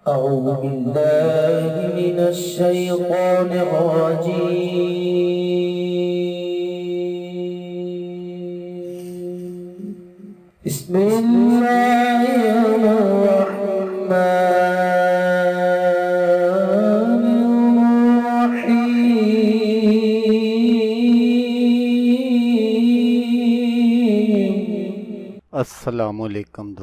أعوذ بالله من الشيطان الرجيم. بسم الله الرحمن الرحيم. السلام علیکم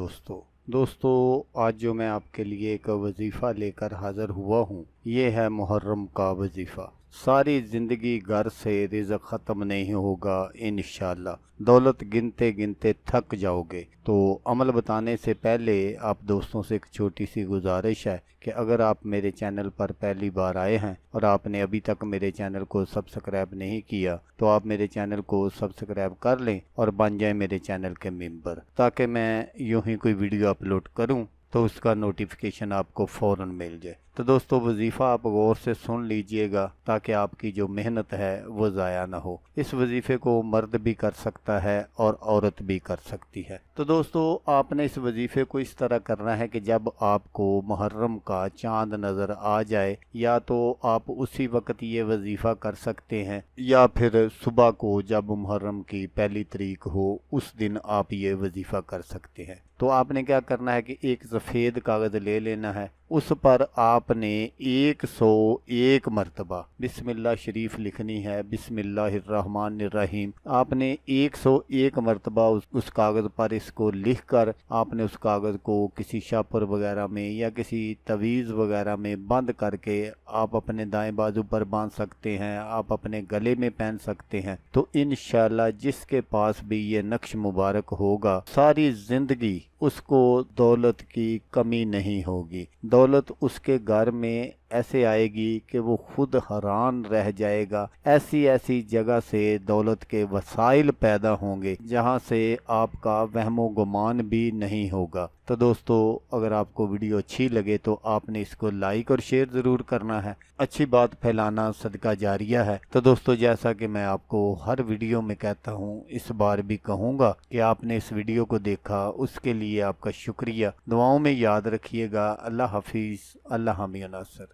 دوستو آج جو میں آپ کے لیے ایک وظیفہ لے کر حاضر ہوا ہوں یہ ہے محرم کا وظیفہ۔ ساری زندگی گھر سے رزق ختم نہیں ہوگا انشاءاللہ، دولت گنتے گنتے تھک جاؤ گے۔ تو عمل بتانے سے پہلے آپ دوستوں سے ایک چھوٹی سی گزارش ہے کہ اگر آپ میرے چینل پر پہلی بار آئے ہیں اور آپ نے ابھی تک میرے چینل کو سبسکرائب نہیں کیا تو آپ میرے چینل کو سبسکرائب کر لیں اور بن جائیں میرے چینل کے ممبر، تاکہ میں یوں ہی کوئی ویڈیو اپلوڈ کروں تو اس کا نوٹیفیکیشن آپ کو فوراً مل جائے۔ تو دوستو وظیفہ آپ غور سے سن لیجئے گا تاکہ آپ کی جو محنت ہے وہ ضائع نہ ہو۔ اس وظیفے کو مرد بھی کر سکتا ہے اور عورت بھی کر سکتی ہے۔ تو دوستو آپ نے اس وظیفے کو اس طرح کرنا ہے کہ جب آپ کو محرم کا چاند نظر آ جائے یا تو آپ اسی وقت یہ وظیفہ کر سکتے ہیں یا پھر صبح کو جب محرم کی پہلی تاریخ ہو اس دن آپ یہ وظیفہ کر سکتے ہیں۔ تو آپ نے کیا کرنا ہے کہ ایک سفید کاغذ لے لینا ہے، اس پر آپ نے 101 مرتبہ بسم اللہ شریف لکھنی ہے، بسم اللہ الرحمن الرحیم۔ آپ نے 101 مرتبہ اس کاغذ پر اس کو لکھ کر آپ نے اس کاغذ کو کسی شاپر وغیرہ میں یا کسی تویز وغیرہ میں بند کر کے آپ اپنے دائیں بازو پر باندھ سکتے ہیں، آپ اپنے گلے میں پہن سکتے ہیں۔ تو انشاءاللہ جس کے پاس بھی یہ نقش مبارک ہوگا ساری زندگی اس کو دولت کی کمی نہیں ہوگی، دولت اس کے گھر میں ایسے آئے گی کہ وہ خود حیران رہ جائے گا۔ ایسی ایسی جگہ سے دولت کے وسائل پیدا ہوں گے جہاں سے آپ کا وہم و گمان بھی نہیں ہوگا۔ تو دوستو اگر آپ کو ویڈیو اچھی لگے تو آپ نے اس کو لائک اور شیئر ضرور کرنا ہے، اچھی بات پھیلانا صدقہ جاریہ ہے۔ تو دوستو جیسا کہ میں آپ کو ہر ویڈیو میں کہتا ہوں اس بار بھی کہوں گا کہ آپ نے اس ویڈیو کو دیکھا اس کے لیے آپ کا شکریہ، دعاؤں میں یاد رکھیے گا۔ اللہ حافظ، اللہ حامی و ناصر۔